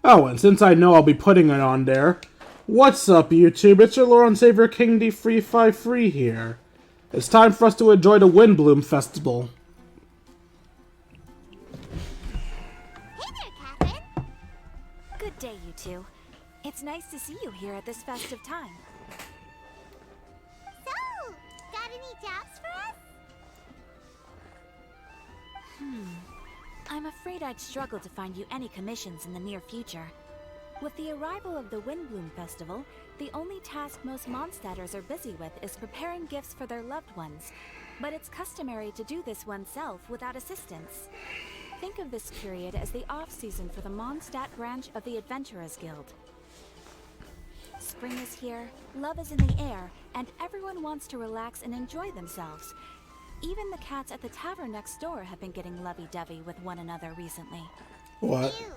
Oh, and since I know I'll be putting it on there, what's up, YouTube? It's your Lord and Savior King D353 here. It's time for us to enjoy the Windbloom Festival. Hey there, Catherine! Good day, you two. It's nice to see you here at this festive time. So, got any jobs for us? I'm afraid I'd struggle to find you any commissions in the near future. With the arrival of the Windbloom Festival, the only task most Mondstadters are busy with is preparing gifts for their loved ones. But it's customary to do this oneself without assistance. Think of this period as the off-season for the Mondstadt branch of the Adventurers Guild. Spring is here, love is in the air, and everyone wants to relax and enjoy themselves. Even the cats at the tavern next door have been getting lovey-dovey with one another recently. What? Ew.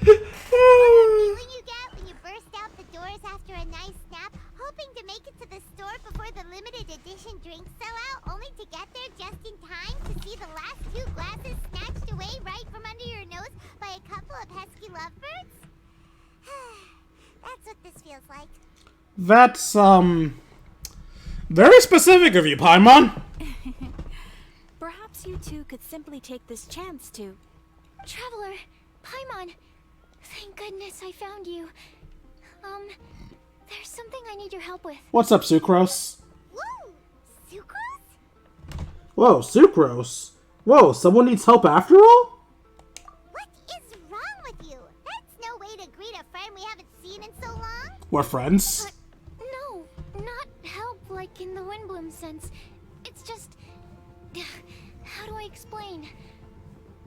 Feeling you get when you burst out the doors after a nice nap, hoping to make it to the store before the limited edition drinks sell out, only to get there just in time to see the last two glasses snatched away right from under your nose by a couple of pesky lovebirds? That's what this feels like. That's, very specific of you, Paimon. Perhaps you two could simply take this chance to... Traveler, Paimon, thank goodness I found you. There's something I need your help with. What's up, Sucrose? Woo! Sucrose? Whoa, Sucrose. Whoa, someone needs help after all? What is wrong with you? That's no way to greet a friend we haven't seen in so long. We're friends. No, not help like in the Windbloom sense. It's just... How do I explain?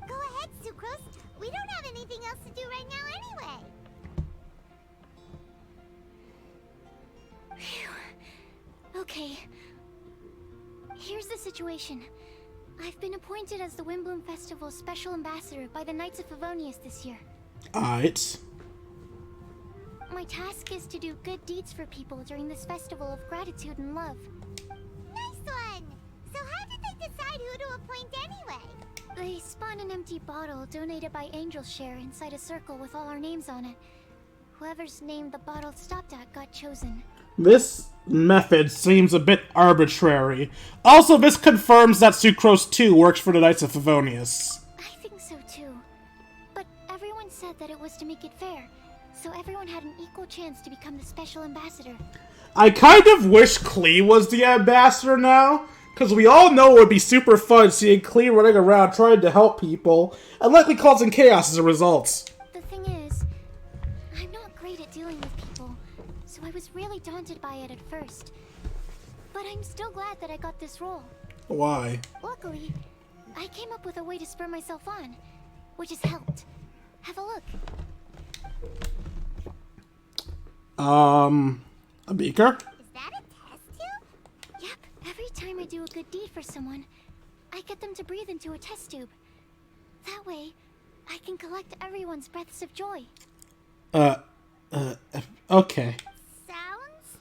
Go ahead, Sucrose. We don't have anything else to do right now anyway. Phew. Okay. Here's the situation. I've been appointed as the Windbloom Festival's special ambassador by the Knights of Favonius this year. Alright. My task is to do good deeds for people during this festival of gratitude and love. Nice one! So how did they decide who to appoint anyway? They spun an empty bottle donated by Angel's Share inside a circle with all our names on it. Whoever's name the bottle stopped at got chosen. This method seems a bit arbitrary. Also, this confirms that Sucrose 2 works for the Knights of Favonius. I think so too. But everyone said that it was to make it fair, so everyone had an equal chance to become the special ambassador. I kind of wish Klee was the ambassador now, because we all know it would be super fun seeing Klee running around trying to help people, and likely causing chaos as a result. The thing is, I'm not great at dealing with people, so I was really daunted by it at first. But I'm still glad that I got this role. Why? Luckily, I came up with a way to spur myself on, which has helped. Have a look. A beaker? Is that a test tube? Yep, every time I do a good deed for someone, I get them to breathe into a test tube. That way, I can collect everyone's breaths of joy. Okay. Sounds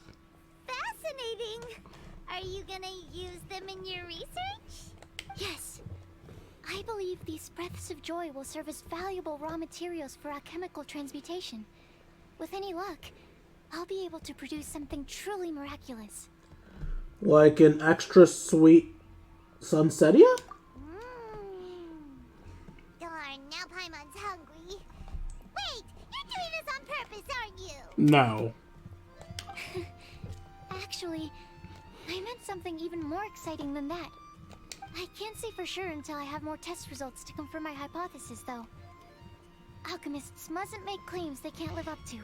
fascinating. Are you gonna use them in your research? Yes. I believe these breaths of joy will serve as valuable raw materials for alchemical transmutation. With any luck, I'll be able to produce something truly miraculous. Like an extra sweet Sunsetia? Darn, now Paimon's hungry. Wait, you're doing this on purpose, aren't you? No. Actually, I meant something even more exciting than that. I can't say for sure until I have more test results to confirm my hypothesis, though. Alchemists mustn't make claims they can't live up to.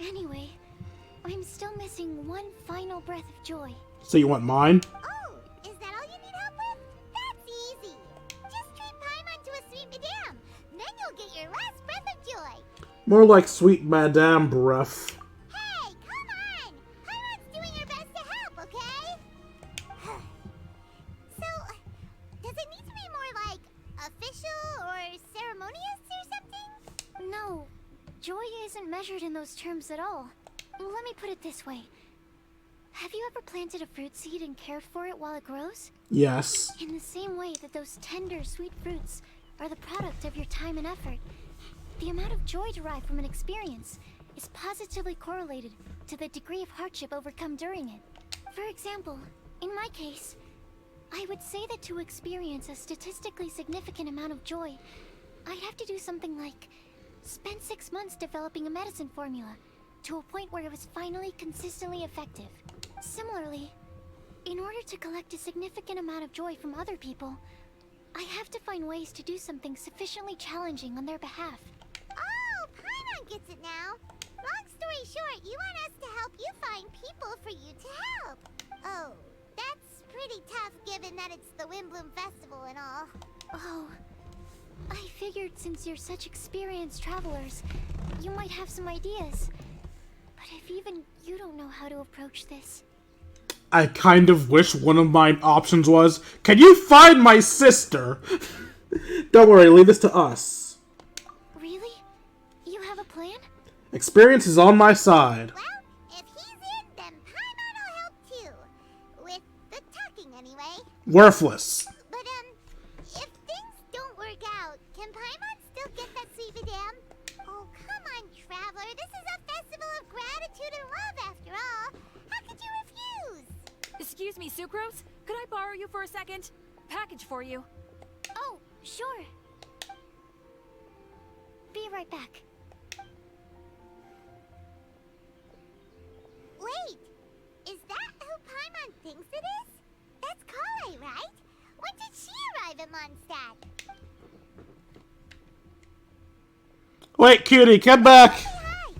Anyway, I'm still missing one final breath of joy. So you want mine? Oh, is that all you need help with? That's easy. Just treat Paimon to a sweet madame. Then you'll get your last breath of joy. More like sweet Madame breath. Hey, come on! Paimon's doing her best to help, okay? So, does it need to be more like official or ceremonious or something? No, joy isn't measured in those terms at all. Let me put it this way. Have you ever planted a fruit seed and cared for it while it grows? Yes. In the same way that those tender, sweet fruits are the product of your time and effort, the amount of joy derived from an experience is positively correlated to the degree of hardship overcome during it. For example, in my case, I would say that to experience a statistically significant amount of joy, I'd have to do something like spend 6 months developing a medicine formula to a point where it was finally consistently effective. Similarly, in order to collect a significant amount of joy from other people, I have to find ways to do something sufficiently challenging on their behalf. Oh, Paimon gets it now. Long story short, you want us to help you find people for you to help. Oh, that's pretty tough given that it's the Windbloom Festival and all. Oh, I figured since you're such experienced travelers, you might have some ideas. But if even you don't know how to approach this... I kind of wish one of my options was, can you find my sister? Don't worry, leave this to us. Really? You have a plan? Experience is on my side. Well, if he's in, then Paimon will help too. With the talking, anyway. Worthless. But, if things don't work out, can Paimon still get that sweet vidam? Oh, come on, Traveler. This is a festival of gratitude and love, after all. How could you refuse? Excuse me, Sucrose? Could I borrow you for a second? Package for you. Oh, sure. Be right back. Wait, is that who Paimon thinks it is? That's collie, right? When did she arrive at Mondstadt? Wait, cutie, come back. Say hi.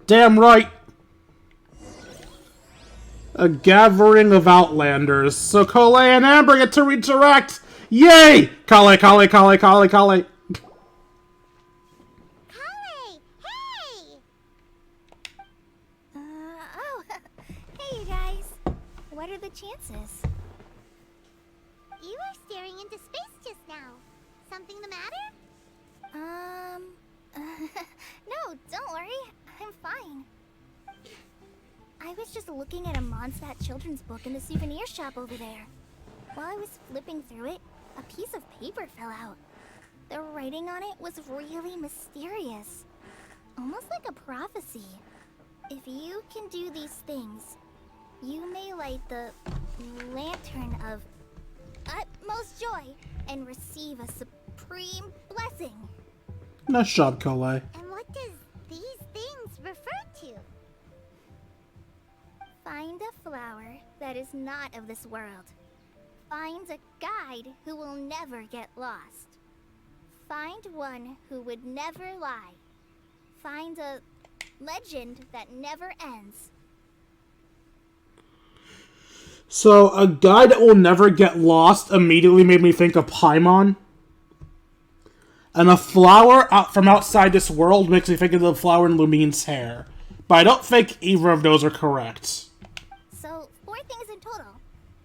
Damn right. A Gathering of Outlanders. So Cole and Amber get to redirect. Yay! Collie, collie, collie, collie, collie. Collie, hey! Oh, hey you guys. What are the chances? You were staring into space just now. Something the matter? No, don't worry. I'm fine. I was just looking at a Mondstadt children's book in the souvenir shop over there. While I was flipping through it, a piece of paper fell out. The writing on it was really mysterious. Almost like a prophecy. If you can do these things, you may light the lantern of utmost joy and receive a supreme blessing. Nice job, Cole. And what does these things refer to? Find a flower that is not of this world. Find a guide who will never get lost. Find one who would never lie. Find a legend that never ends. So, a guy that will never get lost immediately made me think of Paimon. And a flower out from outside this world makes me think of the flower in Lumine's hair. But I don't think either of those are correct. So, 4 things in total.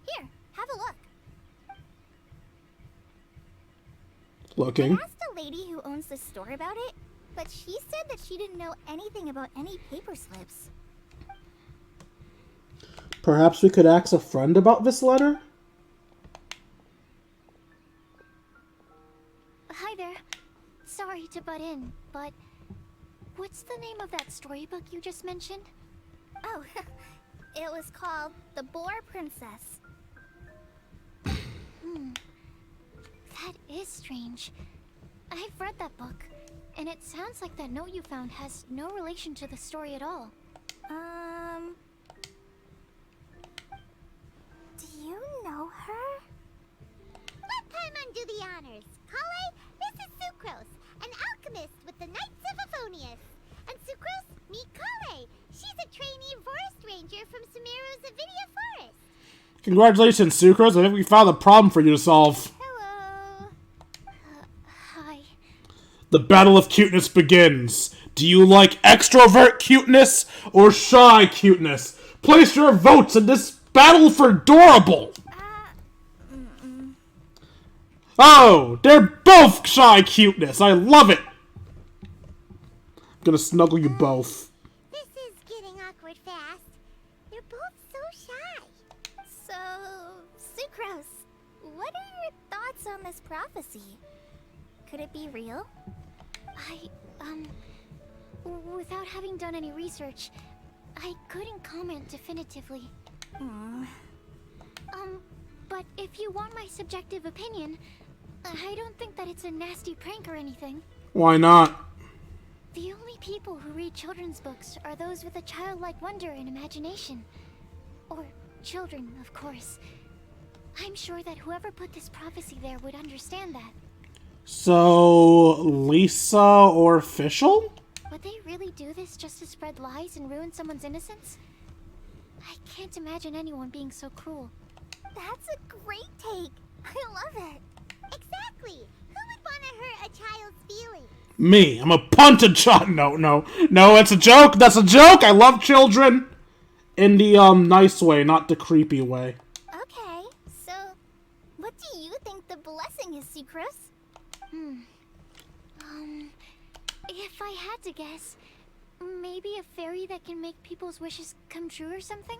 Here, have a look. Looking. I asked a lady who owns the store about it, but she said that she didn't know anything about any paper slips. Perhaps we could ask a friend about this letter? Hi there. Sorry to butt in, but what's the name of that storybook you just mentioned? Oh, it was called The Boar Princess. That is strange. I've read that book, and it sounds like that note you found has no relation to the story at all. Do you know her? Let Paimon do the honors. Collie, this is Sucrose, an alchemist with the Knights of Aphonius. And Sucrose, meet Collie. She's a trainee forest ranger from Sumeru's Avidia Forest. Congratulations, Sucrose. I think we found a problem for you to solve. Hello. Hi. The battle of cuteness begins. Do you like extrovert cuteness or shy cuteness? Place your votes in this battle for adorable. Oh, they're both shy cuteness. I love it. I'm gonna snuggle you both. This is getting awkward fast. They're both so shy. So, Sucrose, what are your thoughts on this prophecy? Could it be real? Without having done any research, I couldn't comment definitively. But if you want my subjective opinion, I don't think that it's a nasty prank or anything. Why not? The only people who read children's books are those with a childlike wonder and imagination. Or children, of course. I'm sure that whoever put this prophecy there would understand that. So, Lisa or Fischl? Would they really do this just to spread lies and ruin someone's innocence? I can't imagine anyone being so cruel. That's a great take. I love it. Exactly. Who would want to hurt a child's feelings? Me. I'm a punted child. No, it's a joke. That's a joke. I love children. In the, nice way, not the creepy way. Okay, so what do you think the blessing is, Sucrose? If I had to guess, maybe a fairy that can make people's wishes come true or something?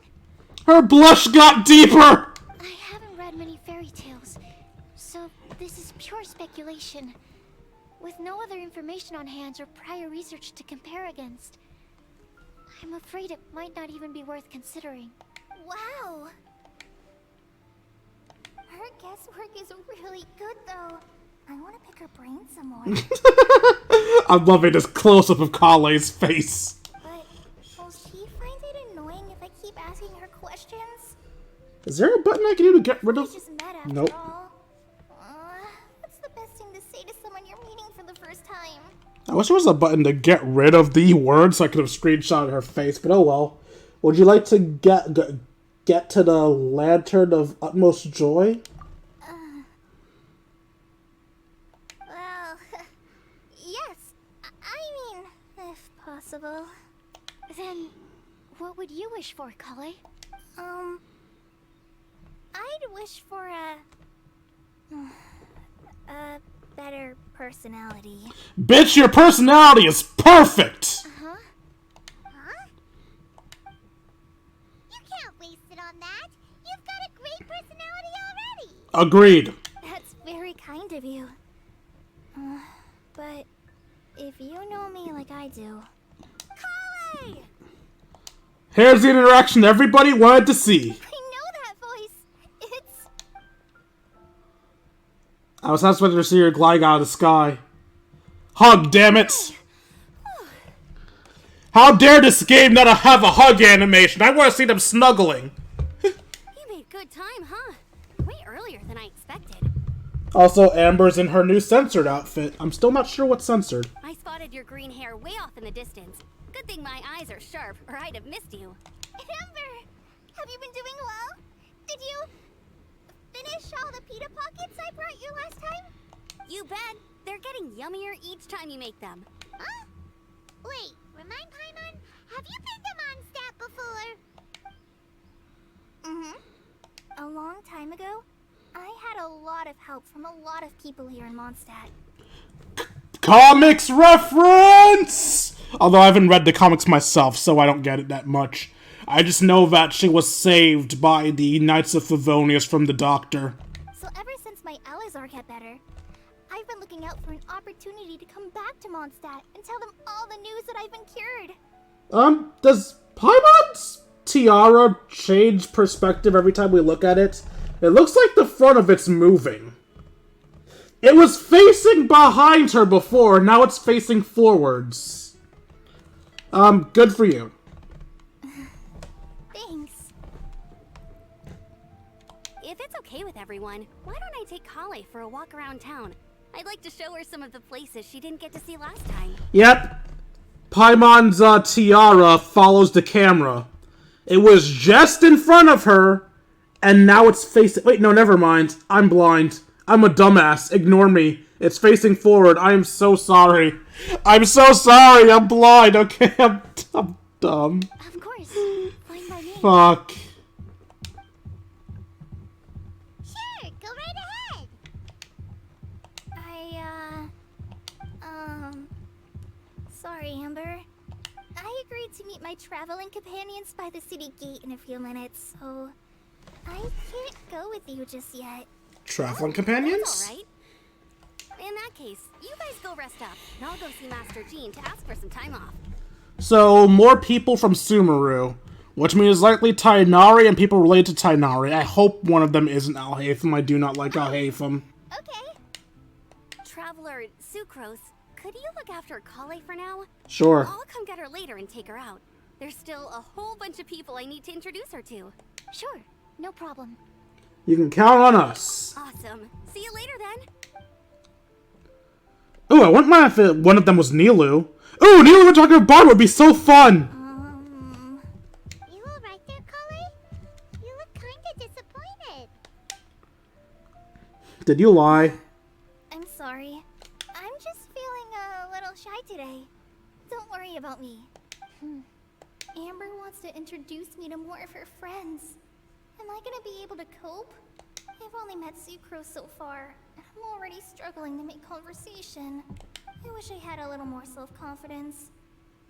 Her blush got deeper! I haven't read many fairy tales, so this is pure speculation. With no other information on hand or prior research to compare against, I'm afraid it might not even be worth considering. Wow! Her guesswork is really good, though. I want to pick her brain some more. I'm loving this close-up of Kale's face. But will she find it annoying if I keep asking her questions? Is there a button I can do to get rid We of? just met after Nope. all. What's the best thing to say to someone you're meeting for the first time? I wish there was a button to get rid of the word so I could have screenshotted her face, but oh well. Would you like to get to the Lantern of Utmost Joy? Well, yes. I mean, if possible. Then, what would you wish for, Kale? I'd wish for a better personality. Bitch, your personality is perfect! Huh? You can't waste it on that. You've got a great personality already. Agreed. That's very kind of you. But if you know me like I do... Collie! Here's the interaction everybody wanted to see. I know that voice. It's... I was not to see her glide out of the sky. Hug, damn it! How dare this game not have a hug animation? I want to see them snuggling. You made good time, huh? Way earlier than I expected. Also, Amber's in her new censored outfit. I'm still not sure what's censored. I spotted your green hair way off in the distance. Good thing my eyes are sharp, or I'd have missed you. Amber! Have you been doing well? Did you finish all the pita pockets I brought you last time? You bet. They're getting yummier each time you make them. Huh? Wait, remind Paimon, have you been to Mondstadt before? A long time ago, I had a lot of help from a lot of people here in Mondstadt. Comics reference! Although I haven't read the comics myself, so I don't get it that much. I just know that she was saved by the Knights of Favonius from the Doctor. So ever since my Alizar got better, I've been looking out for an opportunity to come back to Mondstadt and tell them all the news that I've been cured. Does Paimon's tiara change perspective every time we look at it? It looks like the front of it's moving. It was facing behind her before, now it's facing forwards. Good for you. Thanks. If it's okay with everyone, why don't I take Kale for a walk around town? I'd like to show her some of the places she didn't get to see last time. Yep. Paimon's tiara follows the camera. It was just in front of her, and now it's facing... Wait, no, never mind. I'm blind. I'm a dumbass. Ignore me. It's facing forward. I am so sorry. I'm so sorry. I'm blind. Okay, I'm dumb. Of course. Fine by me. Fuck. Sure, go right ahead. Sorry, Amber. I agreed to meet my traveling companions by the city gate in a few minutes, so I can't go with you just yet. Traveling companions? That's all right. In that case, you guys go rest up, and I'll go see Master Jean to ask for some time off. So, more people from Sumeru, which means likely Tighnari and people related to Tighnari. I hope one of them isn't Alhaitham. I do not like Alhaitham. Okay. Traveler Sucrose, could you look after Collie for now? Sure. I'll come get her later and take her out. There's still a whole bunch of people I need to introduce her to. Sure, no problem. You can count on us. Awesome. See you later then. Ooh, I wouldn't mind if one of them was Nilu. Ooh, Nilu and talking about would be so fun! You alright there, Collie? You look kinda disappointed. Did you lie? I'm sorry. I'm just feeling a little shy today. Don't worry about me. Amber wants to introduce me to more of her friends. Am I gonna be able to cope? I've only met Sucrose so far, and I'm already struggling to make conversation. I wish I had a little more self-confidence.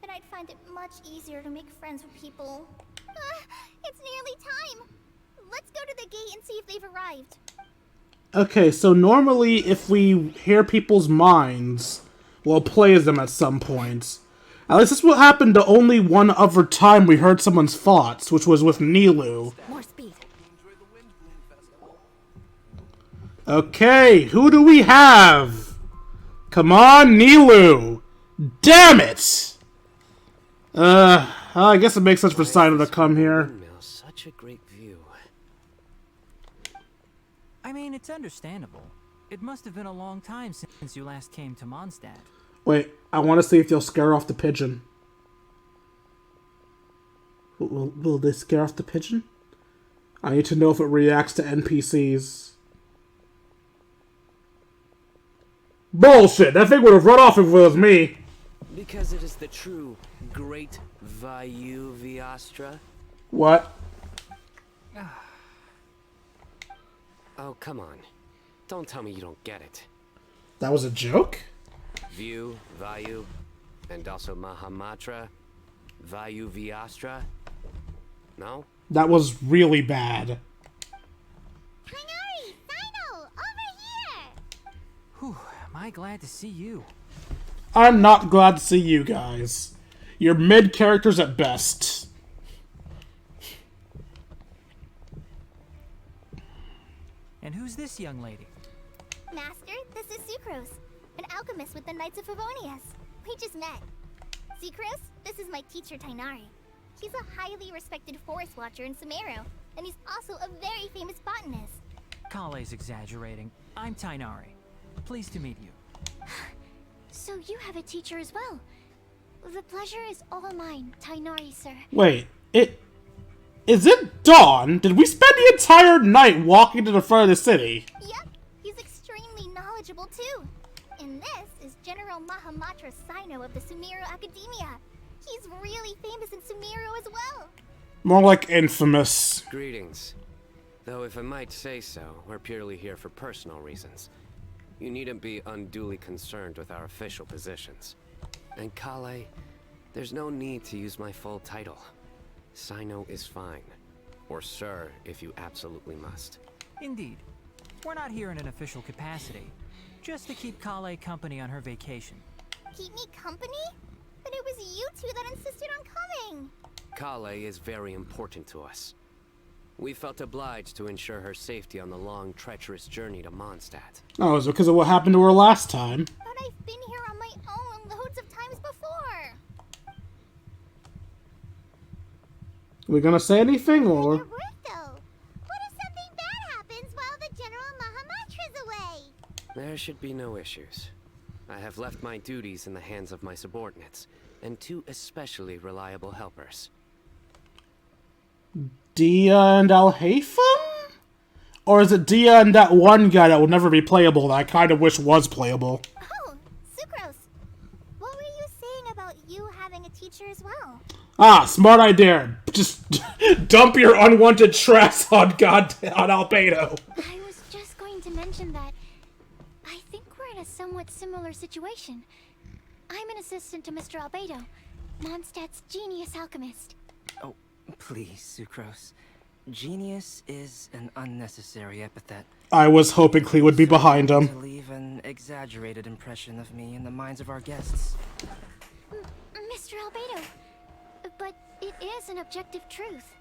Then I'd find it much easier to make friends with people. It's nearly time! Let's go to the gate and see if they've arrived. Okay, so normally if we hear people's minds, we'll play as them at some point. At least this will happen to only one other time we heard someone's thoughts, which was with Nilu. More speed. Okay, who do we have? Come on, Nilu! Damn it! I guess it makes sense for Sino to come here. Such a great view. I mean, it's understandable. It must have been a long time since you last came to Mondstadt. Wait, I want to see if they'll scare off the pigeon. Will they scare off the pigeon? I need to know if it reacts to NPCs. Bullshit! That thing would have run off if it was me. Because it is the true great Vayu Viastra. What? Oh, come on. Don't tell me you don't get it. That was a joke? View, Vayu, and also Mahamatra, Vayu Viastra. No? That was really bad. Tighnari! Sino! Over here! Whew, am I glad to see you. I'm not glad to see you guys. You're mid-characters at best. And who's this young lady? Master, this is Sucrose, an alchemist with the Knights of Favonius. We just met. Sucrose, this is my teacher Tighnari. He's a highly respected forest watcher in Sumeru, and he's also a very famous botanist. Kale's exaggerating. I'm Tighnari. Pleased to meet you. So you have a teacher as well. The pleasure is all mine, Tighnari, sir. Wait, is it dawn? Did we spend the entire night walking to the front of the city? Yep, he's extremely knowledgeable too. And this is General Mahamatra Sino of the Sumeru Academia. He's really famous in Sumeru as well. More like infamous. Greetings. Though if I might say so, we're purely here for personal reasons. You needn't be unduly concerned with our official positions. And Kale, there's no need to use my full title. Sino is fine. Or sir, if you absolutely must. Indeed. We're not here in an official capacity. Just to keep Kale company on her vacation. Keep me company? But it was you two that insisted on coming. Kale is very important to us. We felt obliged to ensure her safety on the long, treacherous journey to Mondstadt. Oh, is it because of what happened to her last time? But I've been here on my own loads of times before. Are we gonna say anything, or? Your word, though. What if something bad happens while the General Mahamatra's away? There should be no issues. I have left my duties in the hands of my subordinates, and two especially reliable helpers. Dia and Alhaitham? Or is it Dia and that one guy that will never be playable that I kind of wish was playable? Oh, Sucrose. What were you saying about you having a teacher as well? Ah, smart idea. Just dump your unwanted trash on Albedo. I was just going to mention that I think we're in a somewhat similar situation. I'm an assistant to Mr. Albedo, Mondstadt's genius alchemist. Oh, please, Sucrose. Genius is an unnecessary epithet. I was hoping Klee would be behind To him. leave an exaggerated impression of me in the minds of our guests. Mr. Albedo, but it is an objective truth.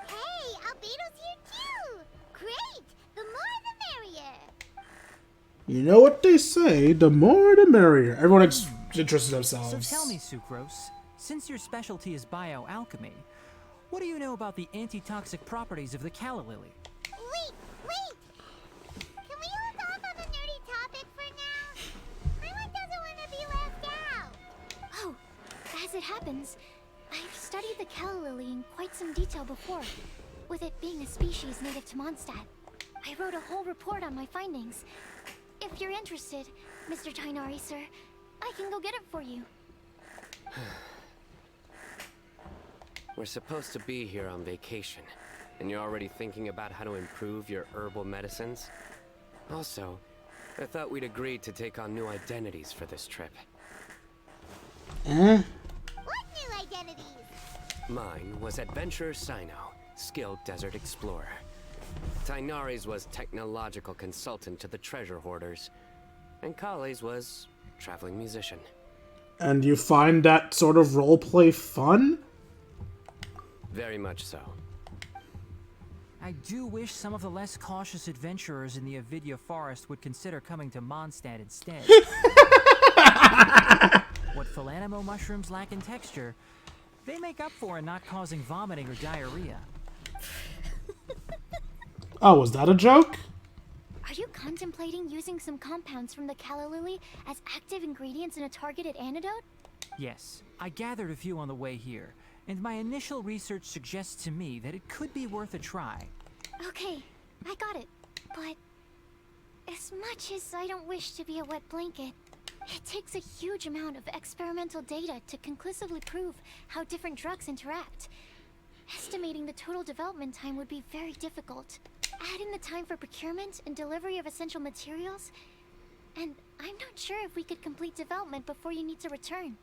Hey, Albedo's here too! Great! The more the merrier! You know what they say, the more the merrier. Everyone interests themselves. So tell me, Sucrose, since your specialty is bioalchemy, what do you know about the antitoxic properties of the calla lily? Wait! Can we hold off on the nerdy topic for now? Paimon doesn't want to be left out! Oh, as it happens, I've studied the calla lily in quite some detail before, with it being a species native to Mondstadt. I wrote a whole report on my findings. If you're interested, Mr. Tighnari, sir, I can go get it for you. We're supposed to be here on vacation, and you're already thinking about how to improve your herbal medicines? Also, I thought we'd agreed to take on new identities for this trip. Eh? What new identities? Mine was Adventurer Sino, skilled desert explorer. Tighnari's was technological consultant to the treasure hoarders, and Kali's was traveling musician. And you find that sort of roleplay fun? Very much so. I do wish some of the less cautious adventurers in the Avidya forest would consider coming to Mondstadt instead. What Philanimo mushrooms lack in texture, they make up for in not causing vomiting or diarrhea. Oh, was that a joke? Are you contemplating using some compounds from the calla lily as active ingredients in a targeted antidote? Yes, I gathered a few on the way here, and my initial research suggests to me that it could be worth a try. Okay, I got it. But as much as I don't wish to be a wet blanket, it takes a huge amount of experimental data to conclusively prove how different drugs interact. Estimating the total development time would be very difficult. Add in the time for procurement and delivery of essential materials, and I'm not sure if we could complete development before you need to return.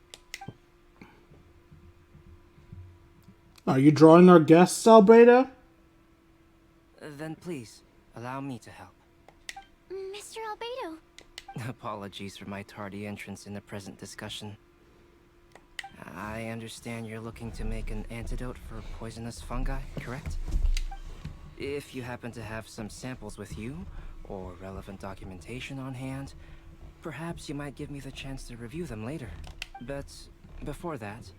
Are you drawing our guests, Albedo? Then please, allow me to help. Mr. Albedo. Apologies for my tardy entrance in the present discussion. I understand you're looking to make an antidote for poisonous fungi, correct? If you happen to have some samples with you, or relevant documentation on hand, perhaps you might give me the chance to review them later. But before that,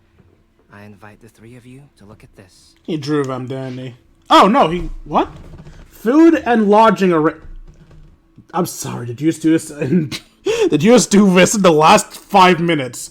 I invite the three of you to look at this. He drew them, didn't he? Oh, no, what? Food and lodging I'm sorry, did you just do this in... Did you just do this in the last 5 minutes?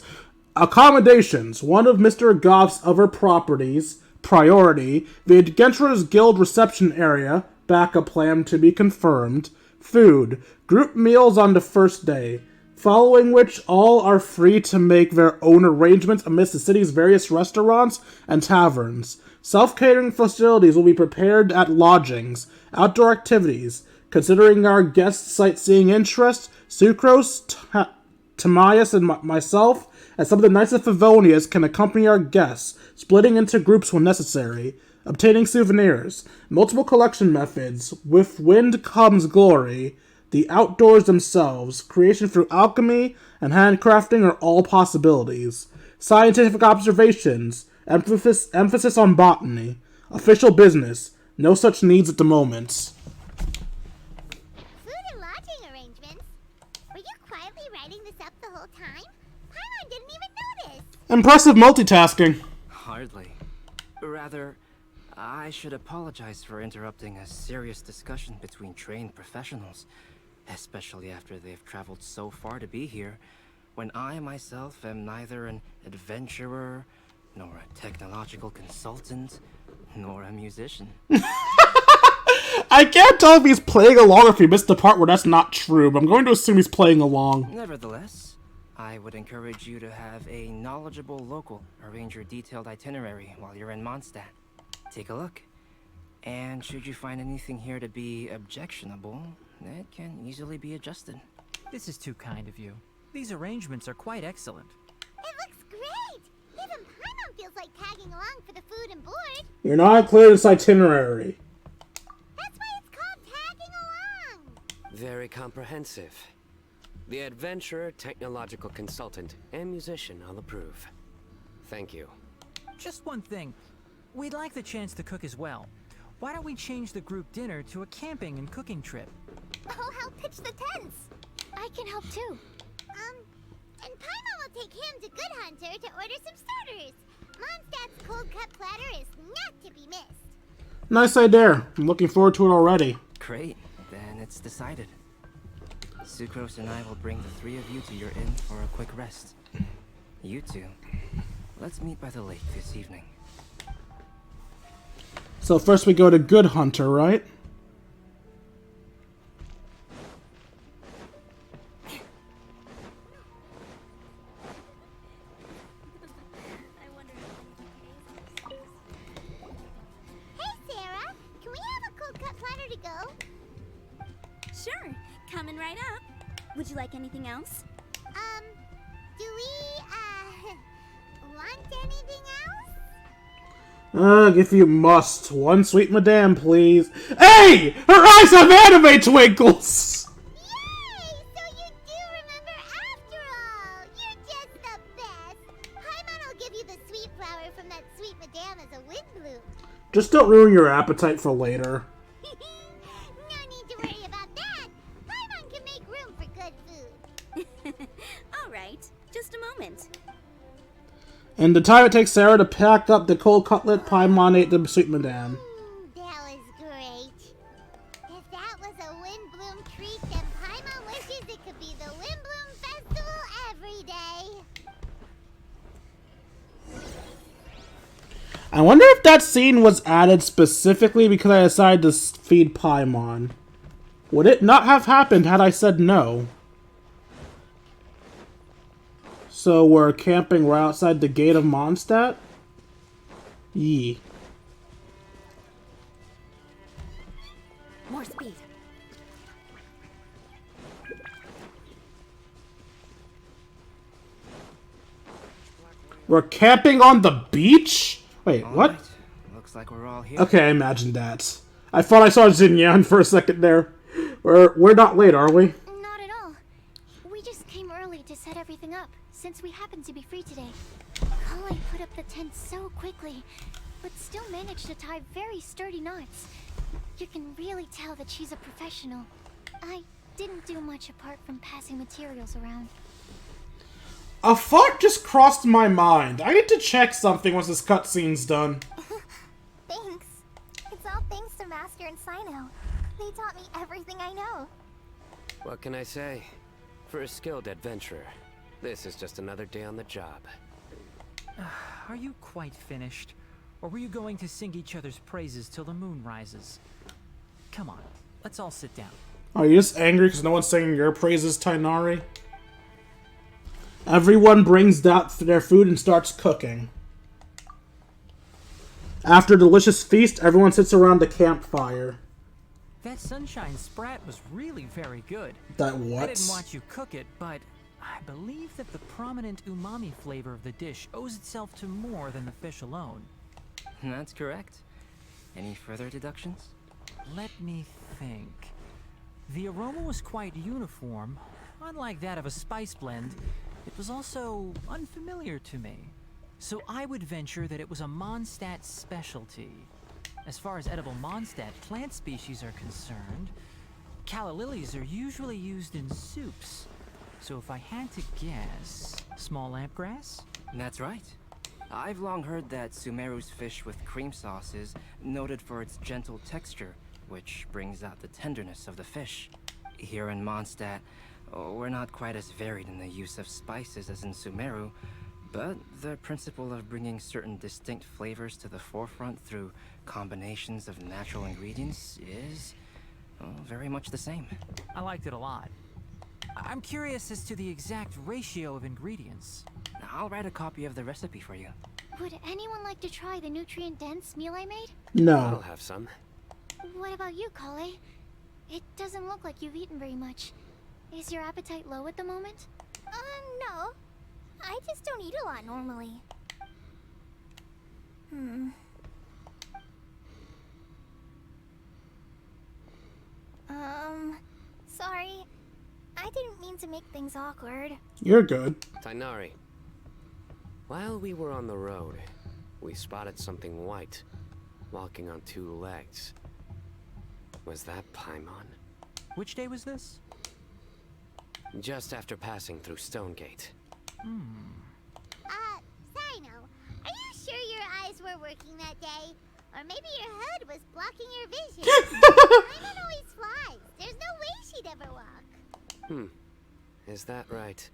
Accommodations. One of Mr. Goff's other properties. Priority. The Adventurers Guild reception area. Backup plan to be confirmed. Food. Group meals on the first day. Following which, all are free to make their own arrangements amidst the city's various restaurants and taverns. Self-catering facilities will be prepared at lodgings. Outdoor activities. Considering our guests' sightseeing interest, Sucrose, Tamias, and myself, and some of the Knights of Favonius can accompany our guests, splitting into groups when necessary, obtaining souvenirs, multiple collection methods, with wind comes glory, the outdoors themselves, creation through alchemy, and handcrafting are all possibilities, scientific observations, emphasis on botany, official business, no such needs at the moment. Food and lodging arrangements? Were you quietly writing this up the whole time? Paimon didn't even notice! Impressive multitasking. Hardly. Rather, I should apologize for interrupting a serious discussion between trained professionals, especially after they've traveled so far to be here, when I myself am neither an adventurer, nor a technological consultant, nor a musician. I can't tell if he's playing along or if he missed the part where that's not true, but I'm going to assume he's playing along. Nevertheless, I would encourage you to have a knowledgeable local arrange your detailed itinerary while you're in Mondstadt. Take a look. And should you find anything here to be objectionable, it can easily be adjusted. This is too kind of you. These arrangements are quite excellent. It looks great! Even Paimon feels like like tagging along for the food and board. You're not included in this itinerary. That's why it's called tagging along. Very comprehensive. The adventurer, technological consultant, and musician all approve. Thank you. Just one thing. We'd like the chance to cook as well. Why don't we change the group dinner to a camping and cooking trip? I'll help pitch the tents. I can help too. And Paimon will take him to Good Hunter to order some starters. Mondstadt's cold cut platter is not to be missed. Nice idea. I'm looking forward to it already. Great, then it's decided. Sucrose and I will bring the three of you to your inn for a quick rest. You two, let's meet by the lake this evening. So first we go to Good Hunter, right? Hey, Sarah. Can we have a cold cut platter to go? Sure, coming right up. Would you like anything else? Do we, want anything else? If you must. One sweet madame, please. Hey! Her eyes have anime twinkles! Yay! So you do remember after all. You're just the best. Paimon will give you the sweet flower from that sweet madame as a windbloom. Just don't ruin your appetite for later. No need to worry about that. Paimon can make room for good food. All right, just a moment. And the time it takes Sarah to pack up the cold cutlet, Paimon ate the sweet madame. That was great. If that was a windbloom treat, then Paimon wishes it could be the Windbloom Festival every day. I wonder if that scene was added specifically because I decided to feed Paimon. Would it not have happened had I said no? So we're camping right outside the gate of Mondstadt? Yee. More speed. We're camping on the beach? Wait, All what? right, looks like we're all here. Okay, I imagined that. I thought I saw Xinyan for a second there. We're not late, are we? Not at all. We just came early to set everything up, since we happen to be free today. Collie put up the tent so quickly, but still managed to tie very sturdy knots. You can really tell that she's a professional. I didn't do much apart from passing materials around. A thought just crossed my mind. I need to check something once this cutscene's done. Thanks. It's all thanks to Master and Sino. They taught me everything I know. What can I say? For a skilled adventurer, this is just another day on the job. Are you quite finished? Or were you going to sing each other's praises till the moon rises? Come on, let's all sit down. Are you just angry because no one's singing your praises, Tainari? Everyone brings out their food and starts cooking. After a delicious feast, everyone sits around the campfire. That sunshine sprat was really very good. That what? I didn't watch you cook it, but I believe that the prominent umami flavor of the dish owes itself to more than the fish alone. That's correct. Any further deductions? Let me think. The aroma was quite uniform. Unlike that of a spice blend, it was also unfamiliar to me. So I would venture that it was a Mondstadt specialty. As far as edible Mondstadt plant species are concerned, calla lilies are usually used in soups. So if I had to guess, small lampgrass? That's right. I've long heard that Sumeru's fish with cream sauce is noted for its gentle texture, which brings out the tenderness of the fish. Here in Mondstadt, we're not quite as varied in the use of spices as in Sumeru, but the principle of bringing certain distinct flavors to the forefront through combinations of natural ingredients is very much the same. I liked it a lot. I'm curious as to the exact ratio of ingredients. I'll write a copy of the recipe for you. Would anyone like to try the nutrient-dense meal I made? I'll No. have some. What about you, Collie? It doesn't look like you've eaten very much. Is your appetite low at the moment? No. I just don't eat a lot normally. Sorry. I didn't mean to make things awkward. You're good. Tighnari, while we were on the road, we spotted something white, walking on two legs. Was that Paimon? Which day was this? Just after passing through Stonegate. Sino, are you sure your eyes were working that day? Or maybe your hood was blocking your vision? Paimon always flies. There's no way she'd ever walk. Is that right?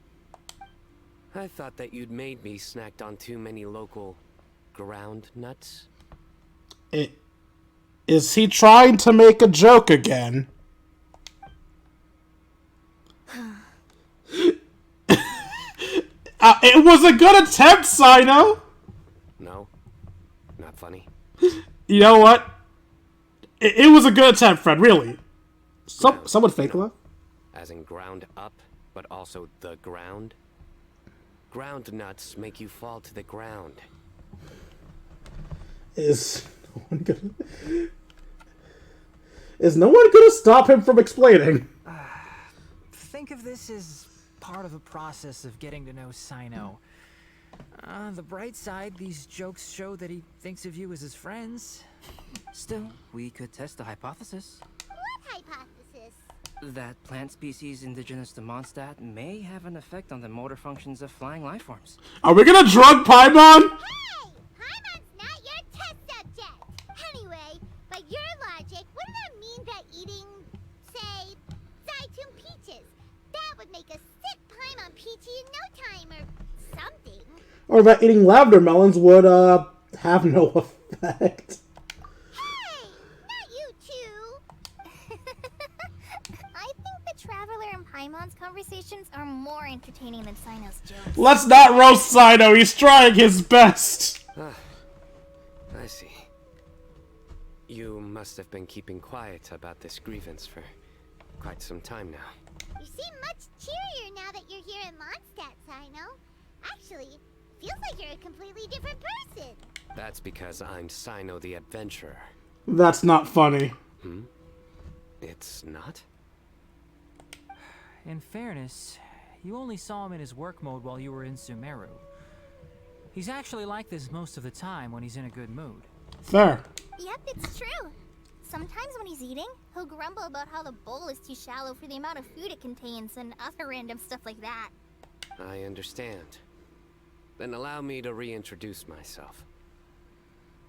I thought that you'd made me snacked on too many local ground nuts. Is he trying to make a joke again? It was a good attempt, Sino! No? Not funny? You know what? It was a good attempt, Fred, really. Someone fake laugh? As in ground up, but also the ground? Ground nuts make you fall to the ground. Is no one gonna stop him from explaining? Think of this as part of the process of getting to know Sino. On the bright side, these jokes show that he thinks of you as his friends. Still, we could test the hypothesis. What hypothesis? That plant species indigenous to Mondstadt may have an effect on the motor functions of flying life forms. Are we gonna drug Paimon? Hey! Paimon's not your test subject! Anyway, by your logic, wouldn't that mean that eating, say, Zaitun peaches, that would make a sick Paimon peachy in no time or something? Or that eating lavender melons would, have no effect. Hey! Not you two! I think the Traveler and Paimon's conversations are more entertaining than Sino's jokes. Let's not roast Sino, he's trying his best. I see. You must have been keeping quiet about this grievance for quite some time now. You seem much cheerier now that you're here in Mondstadt, Sino. Actually, feels like you're a completely different person. That's because I'm Sino the Adventurer. That's not funny. It's not? In fairness, you only saw him in his work mode while you were in Sumeru. He's actually like this most of the time when he's in a good mood. Fair. Yep, it's true. Sometimes when he's eating, he'll grumble about how the bowl is too shallow for the amount of food it contains and other random stuff like that. I understand. Then allow me to reintroduce myself.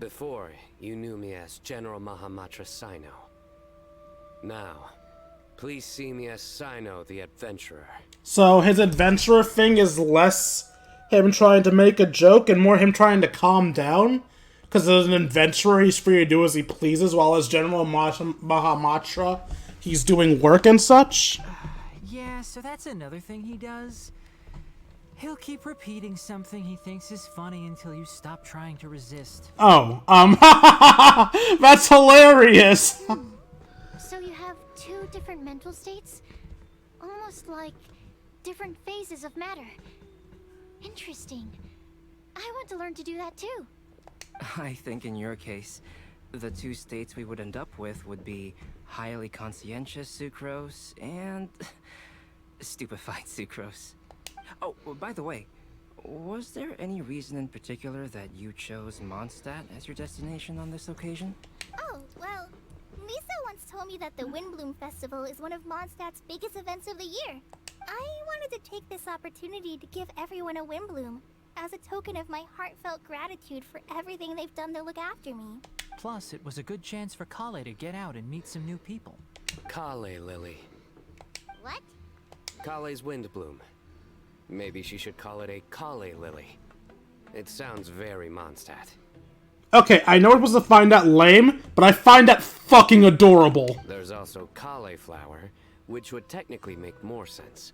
Before, you knew me as General Mahamatra Sino. Now, please see me as Sino the Adventurer. So his adventurer thing is less him trying to make a joke and more him trying to calm down? Because as an adventurer, he's free to do as he pleases, while as General Mahamatra, he's doing work and such? Yeah, so that's another thing he does. He'll keep repeating something he thinks is funny until you stop trying to resist. Oh, that's hilarious! So you have two different mental states? Almost like different phases of matter. Interesting. I want to learn to do that too. I think in your case, the two states we would end up with would be highly conscientious sucrose and stupefied sucrose. Oh, by the way, was there any reason in particular that you chose Mondstadt as your destination on this occasion? Oh, well, Lisa once told me that the Windbloom Festival is one of Mondstadt's biggest events of the year. I wanted to take this opportunity to give everyone a Windbloom, as a token of my heartfelt gratitude for everything they've done to look after me. Plus, it was a good chance for Kale to get out and meet some new people. Kale Lily. What? Kale's Windbloom. Maybe she should call it a Kale Lily. It sounds very Mondstadt. Okay, I know it was to find that lame, but I find that fucking adorable. There's also cauliflower, which would technically make more sense.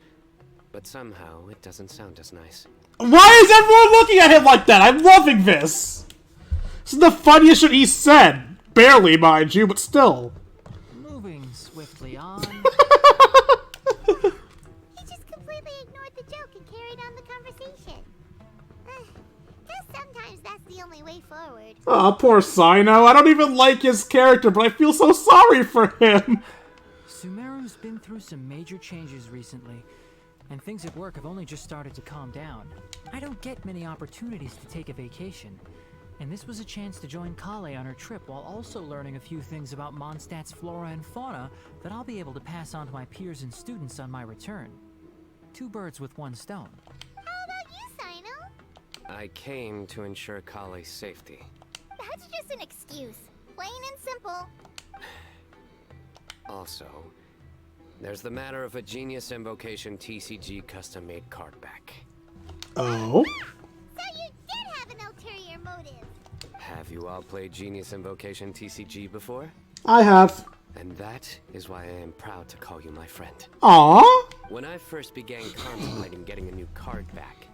But somehow, it doesn't sound as nice. Why is everyone looking at him like that? I'm loving this! This is the funniest shit he said. Barely, mind you, but still. Moving swiftly on. He just completely ignored the joke and carried on the conversation. Because sometimes that's the only way forward. Aw, poor Sino. I don't even like his character, but I feel so sorry for him. Sumeru's been through some major changes recently, and things at work have only just started to calm down. I don't get many opportunities to take a vacation, and this was a chance to join Kale on her trip while also learning a few things about Mondstadt's flora and fauna that I'll be able to pass on to my peers and students on my return. 2 birds with 1 stone. How about you, Sino? I came to ensure Kale's safety. That's just an excuse. Plain and simple. Also, there's the matter of a Genius Invocation TCG custom-made card back. Oh? So you did have an ulterior motive. Have you all played Genius Invocation TCG before? I have. And that is why I am proud to call you my friend. Aw? When I first began contemplating getting a new card back,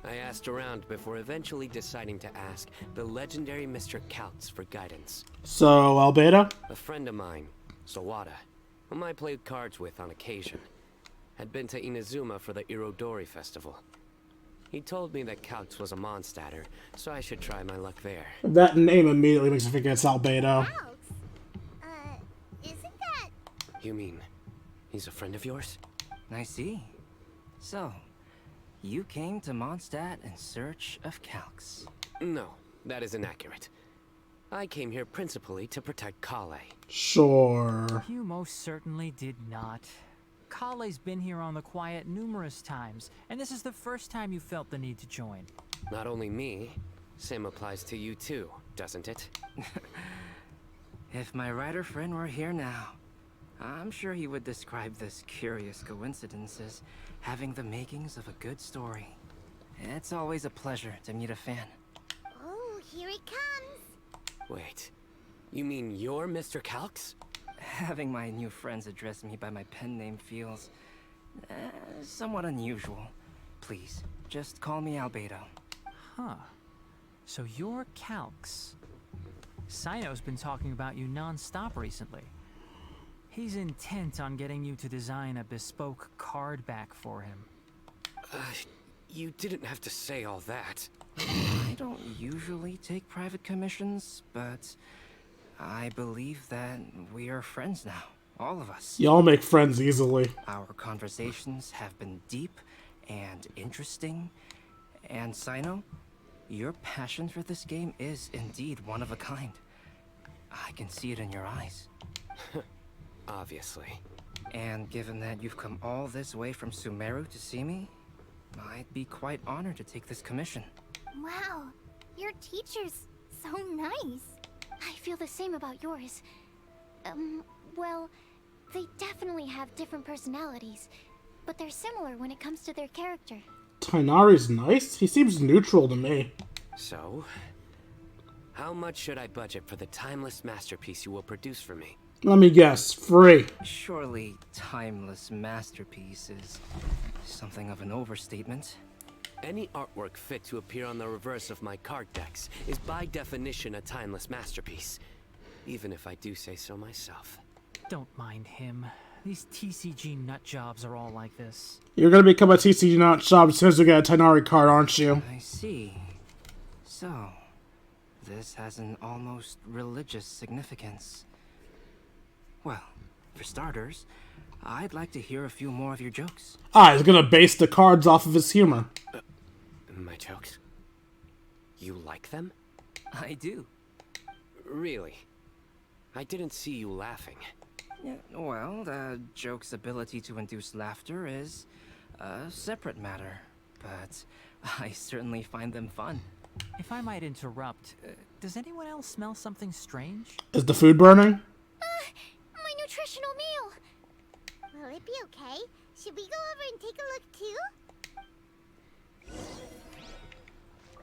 I asked around before eventually deciding to ask the legendary Mr. Kautz for guidance. So, Albedo? A friend of mine, Sawada, whom I played cards with on occasion, had been to Inazuma for the Irodori festival. He told me that Kautz was a Mondstadter, so I should try my luck there. That name immediately makes me think it's Albedo. Ouch. Isn't that... You mean, he's a friend of yours? I see. So, you came to Mondstadt in search of Calx. No, that is inaccurate. I came here principally to protect Kale. Sure. You most certainly did not. Kale's been here on the quiet numerous times, and this is the first time you felt the need to join. Not only me, same applies to you too, doesn't it? If my writer friend were here now, I'm sure he would describe this curious coincidence as having the makings of a good story. It's always a pleasure to meet a fan. Oh, here it comes. Wait, you mean you're Mr. Calx? Having my new friends address me by my pen name feels somewhat unusual. Please, just call me Albedo. Huh. So you're Calx. Sino's been talking about you non-stop recently. He's intent on getting you to design a bespoke card back for him. You didn't have to say all that. I don't usually take private commissions, but I believe that we are friends now, all of us. Y'all make friends easily. Our conversations have been deep and interesting, and Sino, your passion for this game is indeed one of a kind. I can see it in your eyes. Obviously. And given that you've come all this way from Sumeru to see me, I'd be quite honored to take this commission. Wow, your teacher's so nice. I feel the same about yours. Well, they definitely have different personalities, but they're similar when it comes to their character. Tighnari's nice? He seems neutral to me. So, how much should I budget for the timeless masterpiece you will produce for me? Let me guess. Free. Surely timeless masterpiece is something of an overstatement. Any artwork fit to appear on the reverse of my card decks is by definition a timeless masterpiece, even if I do say so myself. Don't mind him. These TCG nut jobs are all like this. You're gonna become a TCG not shop as soon as you get a Tighnari card, aren't you? I see. So, this has an almost religious significance. Well, for starters, I'd like to hear a few more of your jokes. Ah, he's gonna base the cards off of his humor. My jokes? You like them? I do. Really? I didn't see you laughing. Yeah, well, the joke's ability to induce laughter is a separate matter, but I certainly find them fun. If I might interrupt, does anyone else smell something strange? Is the food burning? My nutritional meal! Will it be okay? Should we go over and take a look too?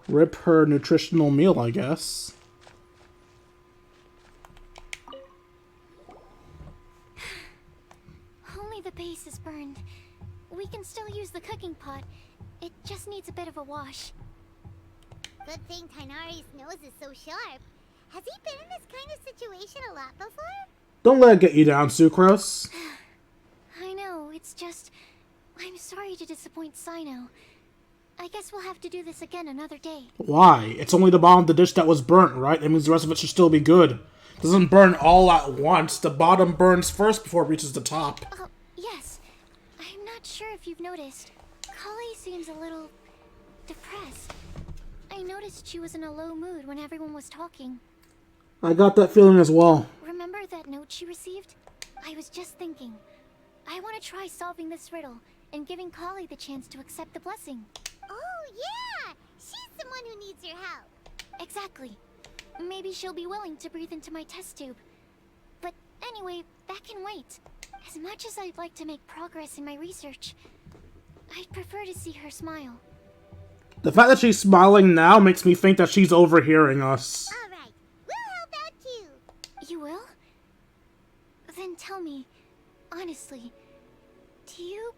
Rip her nutritional meal, I guess. Only the base is burned. We can still use the cooking pot. It just needs a bit of a wash. Good thing Tighnari's nose is so sharp. Has he been in this kind of situation a lot before? Don't let it get you down, Sucrose. I know, it's just... I'm sorry to disappoint Sino. I guess we'll have to do this again another day. Why? It's only the bottom of the dish that was burnt, right? That means the rest of it should still be good. It doesn't burn all at once. The bottom burns first before it reaches the top. Yes. I'm not sure if you've noticed. Collie seems a little depressed. I noticed she was in a low mood when everyone was talking. I got that feeling as well. Remember that note she received? I was just thinking. I want to try solving this riddle and giving Collie the chance to accept the blessing. Oh, yeah! She's the one who needs your help. Exactly. Maybe she'll be willing to breathe into my test tube. But anyway, that can wait. As much as I'd like to make progress in my research, I'd prefer to see her smile. The fact that she's smiling now makes me think that she's overhearing us. Alright, we'll help out too. You will? Then tell me, honestly, do you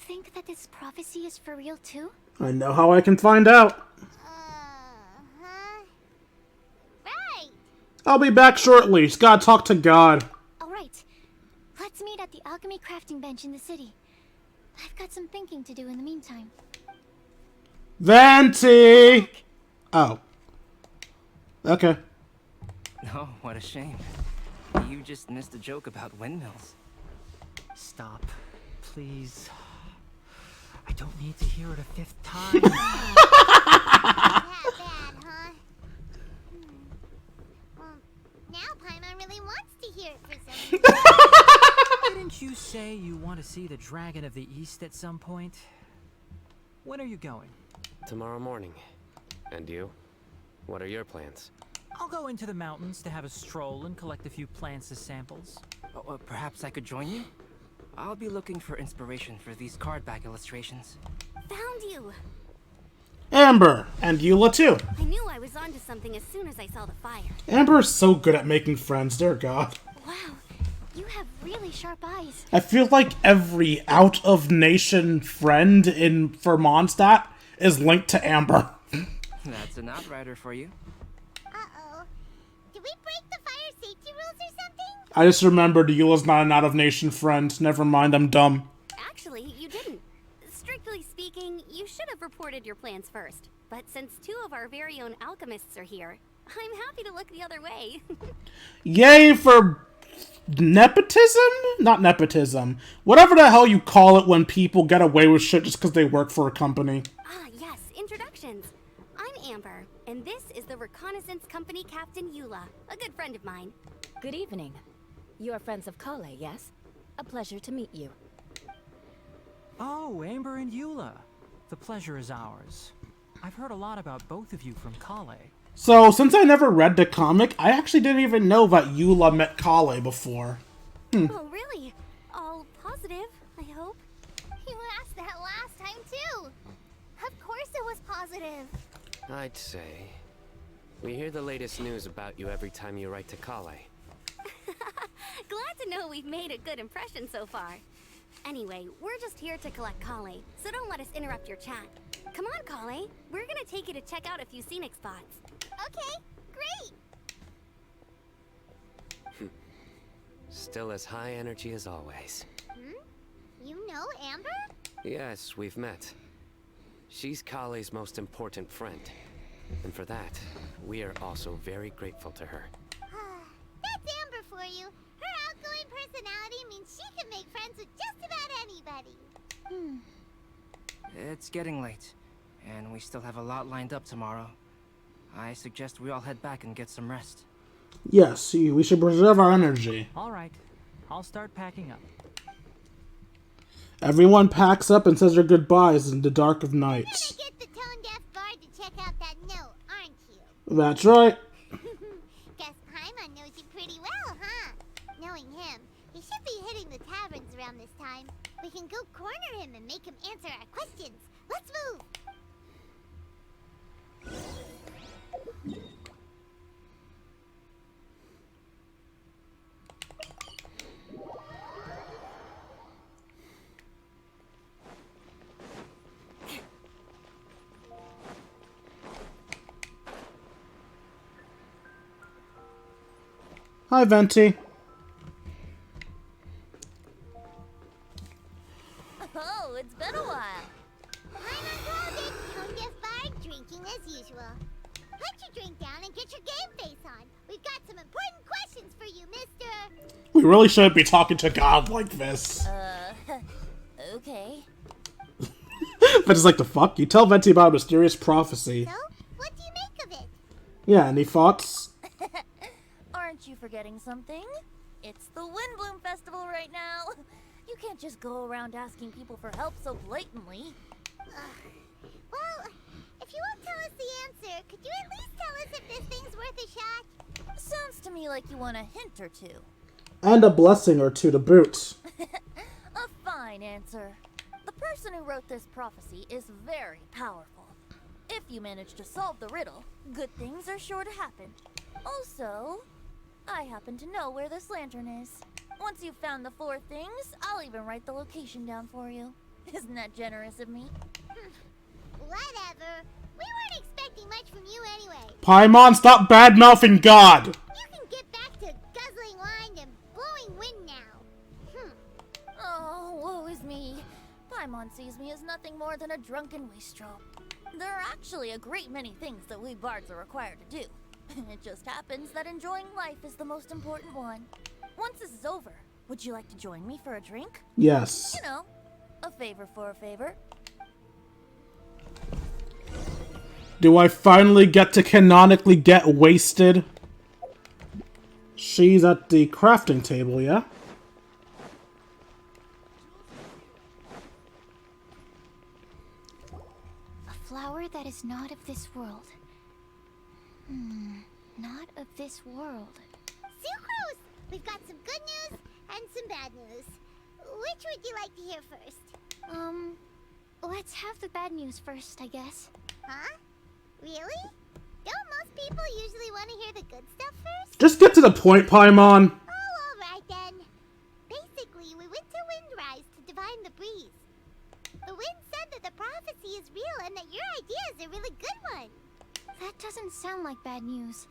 think that this prophecy is for real too? I know how I can find out. Uh-huh. Right. I'll be back shortly. Just gotta talk to God. Alright, let's meet at the alchemy crafting bench in the city. I've got some thinking to do in the meantime. Venti! Oh. Okay. Oh, what a shame. You just missed a joke about windmills. Stop, please. I don't need to hear it a fifth time. That bad, huh? Well, now Paimon really wants to hear it for some reason. Didn't you say you want to see the Dragon of the East at some point? When are you going? Tomorrow morning. And you? What are your plans? I'll go into the mountains to have a stroll and collect a few plants as samples. Oh, perhaps I could join you? I'll be looking for inspiration for these card back illustrations. Found you! Amber. And Eula too. I knew I was onto something as soon as I saw the fire. Amber is so good at making friends, dear God. Wow, you have really sharp eyes. I feel like every out-of-nation friend for Mondstadt is linked to Amber. That's an outrider for you. Uh-oh. Did we break the fire safety rules or something? I just remembered Eula's not an out-of-nation friend. Never mind, I'm dumb. Actually, you didn't. Strictly speaking, you should have reported your plans first. But since two of our very own alchemists are here, I'm happy to look the other way. Yay for nepotism? Not nepotism. Whatever the hell you call it when people get away with shit just because they work for a company. Ah, yes, introductions. I'm Amber, and this is the Reconnaissance Company Captain Eula, a good friend of mine. Good evening. You are friends of Kale, yes? A pleasure to meet you. Oh, Amber and Eula. The pleasure is ours. I've heard a lot about both of you from Kale. So, since I never read the comic, I actually didn't even know that Eula met Kale before. Oh, really? All positive, I hope. You asked that last time too. Of course it was positive. I'd say. We hear the latest news about you every time you write to Kale. Glad to know we've made a good impression so far. Anyway, we're just here to collect Kale, so don't let us interrupt your chat. Come on, Kale. We're gonna take you to check out a few scenic spots. Okay, great. Still as high energy as always. You know Amber? Yes, we've met. She's Kale's most important friend. And for that, we are also very grateful to her. That's Amber for you. Her outgoing personality means she can make friends with just about anybody. It's getting late, and we still have a lot lined up tomorrow. I suggest we all head back and get some rest. Yes, we should preserve our energy. All right, I'll start packing up. Everyone packs up and says their goodbyes in the dark of nights. You're gonna get the tone-deaf bard to check out that note, aren't you? That's right. Guess Paimon knows you pretty well, huh? Knowing him, he should be hitting the taverns around this time. We can go corner him and make him answer our questions. Let's move! Hi, Venti. Oh, it's been a while. Paimon called it! usual. Put your drink down and get your game face on. We've got some important questions for you, mister. We really shouldn't be talking to God like this. Okay. But it's like, the fuck? You tell Venti about a mysterious prophecy. So, what do you make of it? Yeah, any thoughts? Aren't you forgetting something? It's the Windbloom Festival right now. You can't just go around asking people for help so blatantly. Well, if you won't tell us the answer, could you at least tell us if this thing's worth a shot? Sounds to me like you want a hint or two. And a blessing or two to boot. A fine answer. The person who wrote this prophecy is very powerful. If you manage to solve the riddle, good things are sure to happen. Also, I happen to know where this lantern is. Once you've found the 4 things, I'll even write the location down for you. Isn't that generous of me? Whatever. We weren't expecting much from you anyway. Paimon, stop bad-mouthing God! You can get back to guzzling wine and blowing wind now. Oh, woe is me. Paimon sees me as nothing more than a drunken wastrel. There are actually a great many things that we bards are required to do. It just happens that enjoying life is the most important one. Once this is over, would you like to join me for a drink? Yes. You know, a favor for a favor. Do I finally get to canonically get wasted? She's at the crafting table, yeah? A flower that is not of this world. Not of this world. Sucrose! We've got some good news and some bad news. Which would you like to hear first? Let's have the bad news first, I guess. Huh? Really? Don't most people usually want to hear the good stuff first? Just get to the point, Paimon. Oh, alright then. Basically, we went to Windrise to divine the breeze. The wind said that the prophecy is real and that your idea is a really good one. That doesn't sound like bad news.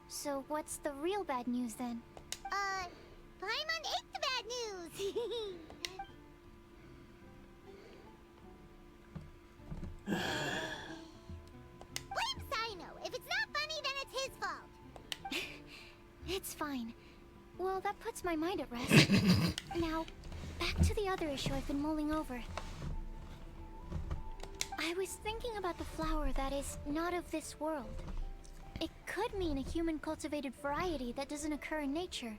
So what's the real bad news then? Paimon ate the bad news! Blame Sino. If it's not funny, then it's his fault. It's fine. Well, that puts my mind at rest. Now, back to the other issue I've been mulling over. I was thinking about the flower that is not of this world. It could mean a human-cultivated variety that doesn't occur in nature.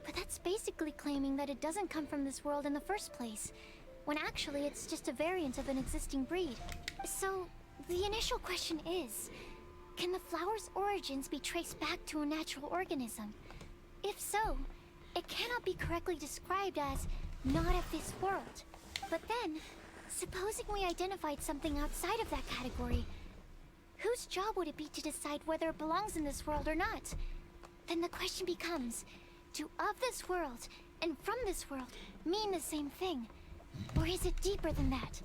But that's basically claiming that it doesn't come from this world in the first place, when actually it's just a variant of an existing breed. So, the initial question is, can the flower's origins be traced back to a natural organism? If so, it cannot be correctly described as not of this world. But then, supposing we identified something outside of that category, whose job would it be to decide whether it belongs in this world or not? Then the question becomes, do of this world and from this world mean the same thing? Or is it deeper than that?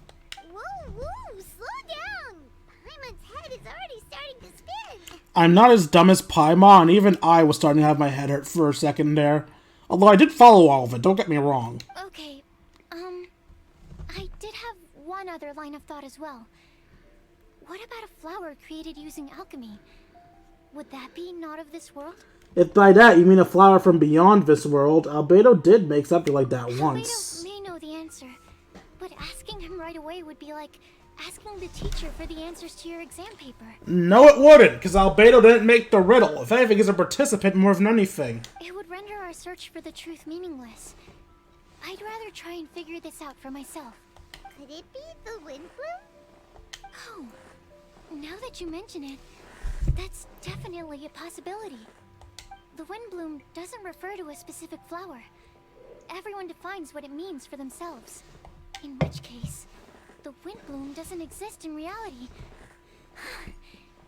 Whoa, whoa, slow down! Paimon's head is already starting to spin. I'm not as dumb as Paimon. Even I was starting to have my head hurt for a second there. Although I did follow all of it, don't get me wrong. Okay, I did have one other line of thought as well. What about a flower created using alchemy? Would that be not of this world? If by that you mean a flower from beyond this world, Albedo did make something like that once. Albedo may know the answer, but asking him right away would be like asking the teacher for the answers to your exam paper. No, it wouldn't, because Albedo didn't make the riddle. If anything, he's a participant more than anything. It would render our search for the truth meaningless. I'd rather try and figure this out for myself. Could it be the windbloom? Oh, now that you mention it, that's definitely a possibility. The windbloom doesn't refer to a specific flower. Everyone defines what it means for themselves. In which case, the windbloom doesn't exist in reality.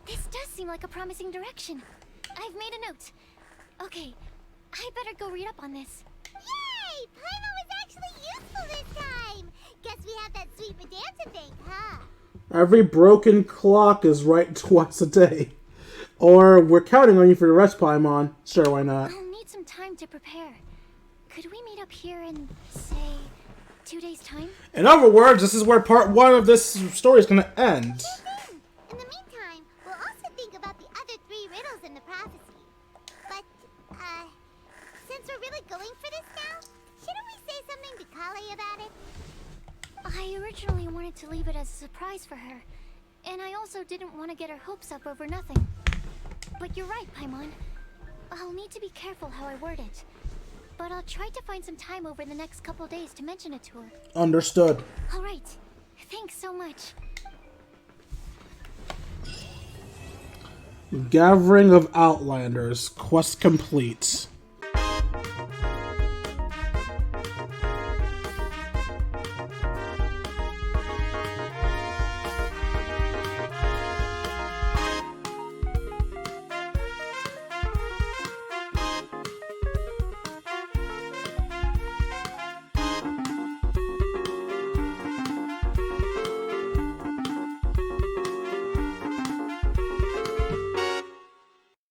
This does seem like a promising direction. I've made a note. Okay, I better go read up on this. Yay! Paimon was actually useful this time! Guess we have that sweet madame to thank, huh? Every broken clock is right twice a day. Or we're counting on you for the rest, Paimon. Sure, why not? I'll need some time to prepare. Could we meet up here in, say, 2 days' time? In other words, this is where part 1 of this story is going to end. In the meantime, prophecy. But, since we're really going for this now, shouldn't we say something to Collie about it? I originally wanted to leave it as a surprise for her, and I also didn't want to get her hopes up over nothing. But you're right, Paimon. I'll need to be careful how I word it. But I'll try to find some time over the next couple days to mention it to her. Understood. Alright. Thanks so much. Gathering of Outlanders. Quest complete.